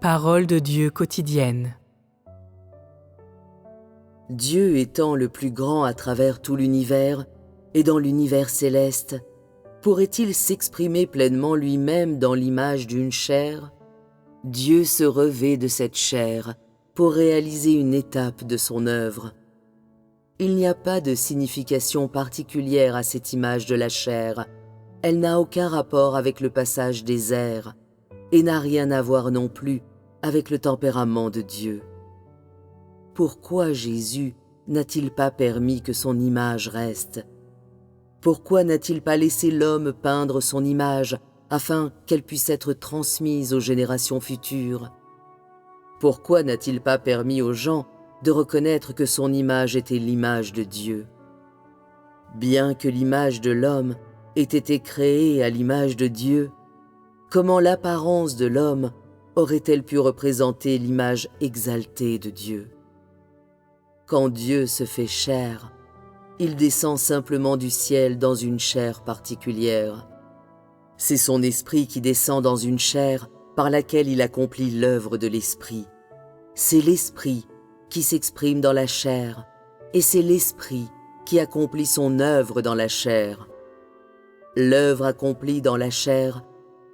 Parole de Dieu quotidienne. Dieu étant le plus grand à travers tout l'univers et dans l'univers céleste, pourrait-il s'exprimer pleinement lui-même dans l'image d'une chair? Dieu se revêt de cette chair pour réaliser une étape de son œuvre. Il n'y a pas de signification particulière à cette image de la chair. Elle n'a aucun rapport avec le passage des airs et n'a rien à voir non plus avec le tempérament de Dieu. Pourquoi Jésus n'a-t-il pas permis que son image reste? Pourquoi n'a-t-il pas laissé l'homme peindre son image afin qu'elle puisse être transmise aux générations futures? Pourquoi n'a-t-il pas permis aux gens de reconnaître que son image était l'image de Dieu? Bien que l'image de l'homme ait été créée à l'image de Dieu, comment l'apparence de l'homme aurait-elle pu représenter l'image exaltée de Dieu? Quand Dieu se fait chair, il descend simplement du ciel dans une chair particulière. C'est son esprit qui descend dans une chair par laquelle il accomplit l'œuvre de l'esprit. C'est l'esprit qui s'exprime dans la chair, et c'est l'esprit qui accomplit son œuvre dans la chair. L'œuvre accomplie dans la chair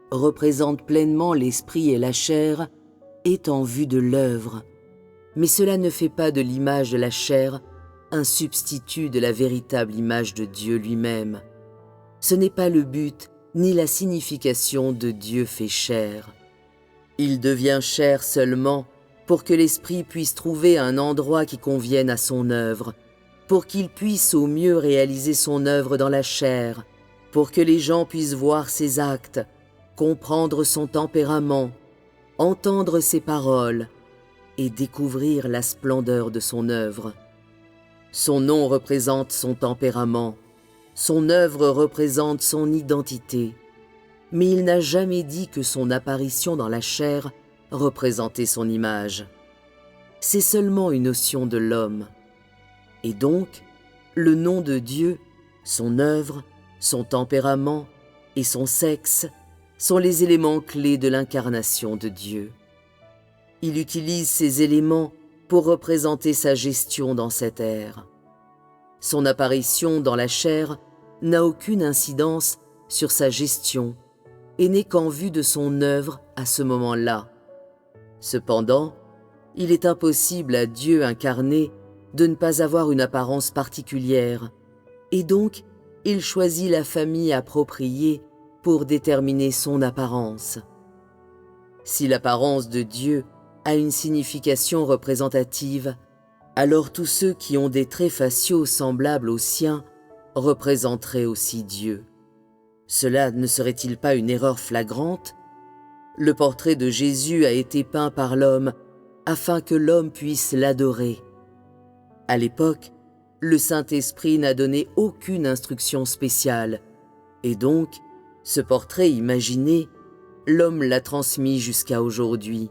représente pleinement l'esprit et la chair est en vue de l'œuvre, mais cela ne fait pas de l'image de la chair un substitut de la véritable image de Dieu lui-même. Ce n'est pas le but ni la signification de Dieu fait chair. Il devient chair seulement pour que l'esprit puisse trouver un endroit qui convienne à son œuvre, pour qu'il puisse au mieux réaliser son œuvre dans la chair, pour que les gens puissent voir ses actes, comprendre son tempérament, entendre ses paroles et découvrir la splendeur de son œuvre. Son nom représente son tempérament, son œuvre représente son identité, mais il n'a jamais dit que son apparition dans la chair représentait son image. C'est seulement une notion de l'homme. Et donc, le nom de Dieu, son œuvre, son tempérament et son sexe sont les éléments clés de l'incarnation de Dieu. Il utilise ces éléments pour représenter sa gestion dans cette ère. Son apparition dans la chair n'a aucune incidence sur sa gestion et n'est qu'en vue de son œuvre à ce moment-là. Cependant, il est impossible à Dieu incarné de ne pas avoir une apparence particulière, et donc il choisit la famille appropriée pour déterminer son apparence. Si l'apparence de Dieu a une signification représentative, alors tous ceux qui ont des traits faciaux semblables aux siens représenteraient aussi Dieu. Cela ne serait-il pas une erreur flagrante? Le portrait de Jésus a été peint par l'homme afin que l'homme puisse l'adorer. À l'époque, le Saint-Esprit n'a donné aucune instruction spéciale, et donc, ce portrait imaginé, l'homme l'a transmis jusqu'à aujourd'hui.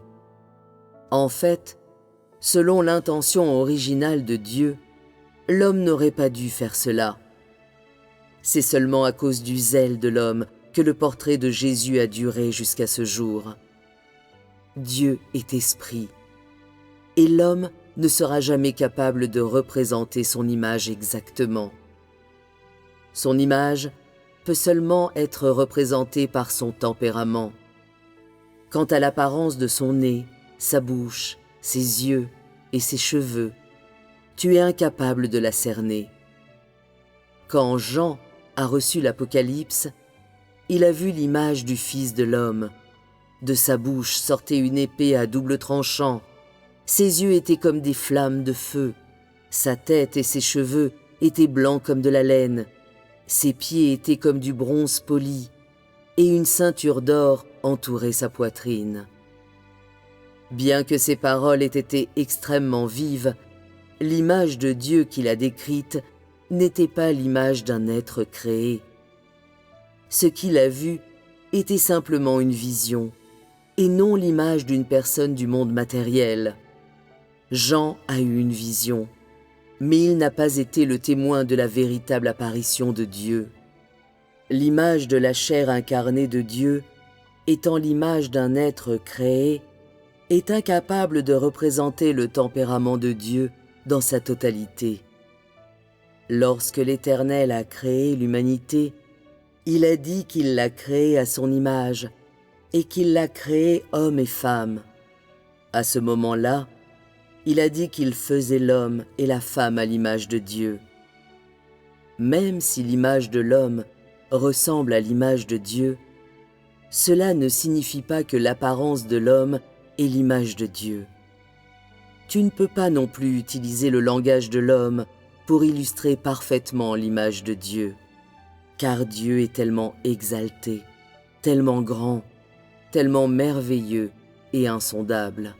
En fait, selon l'intention originale de Dieu, l'homme n'aurait pas dû faire cela. C'est seulement à cause du zèle de l'homme que le portrait de Jésus a duré jusqu'à ce jour. Dieu est esprit, et l'homme ne sera jamais capable de représenter son image exactement. Son image peut seulement être représentée par son tempérament. Quant à l'apparence de son nez, sa bouche, ses yeux et ses cheveux, tu es incapable de la cerner. Quand Jean a reçu l'Apocalypse, il a vu l'image du Fils de l'homme. De sa bouche sortait une épée à double tranchant. Ses yeux étaient comme des flammes de feu. Sa tête et ses cheveux étaient blancs comme de la laine. Ses pieds étaient comme du bronze poli, et une ceinture d'or entourait sa poitrine. Bien que ces paroles aient été extrêmement vives, l'image de Dieu qu'il a décrite n'était pas l'image d'un être créé. Ce qu'il a vu était simplement une vision, et non l'image d'une personne du monde matériel. Jean a eu une vision, mais il n'a pas été le témoin de la véritable apparition de Dieu. L'image de la chair incarnée de Dieu étant l'image d'un être créé, est incapable de représenter le tempérament de Dieu dans sa totalité. Lorsque l'Éternel a créé l'humanité, il a dit qu'il l'a créée à son image et qu'il l'a créée homme et femme. À ce moment-là, il a dit qu'il faisait l'homme et la femme à l'image de Dieu. Même si l'image de l'homme ressemble à l'image de Dieu, cela ne signifie pas que l'apparence de l'homme est l'image de Dieu. Tu ne peux pas non plus utiliser le langage de l'homme pour illustrer parfaitement l'image de Dieu, car Dieu est tellement exalté, tellement grand, tellement merveilleux et insondable.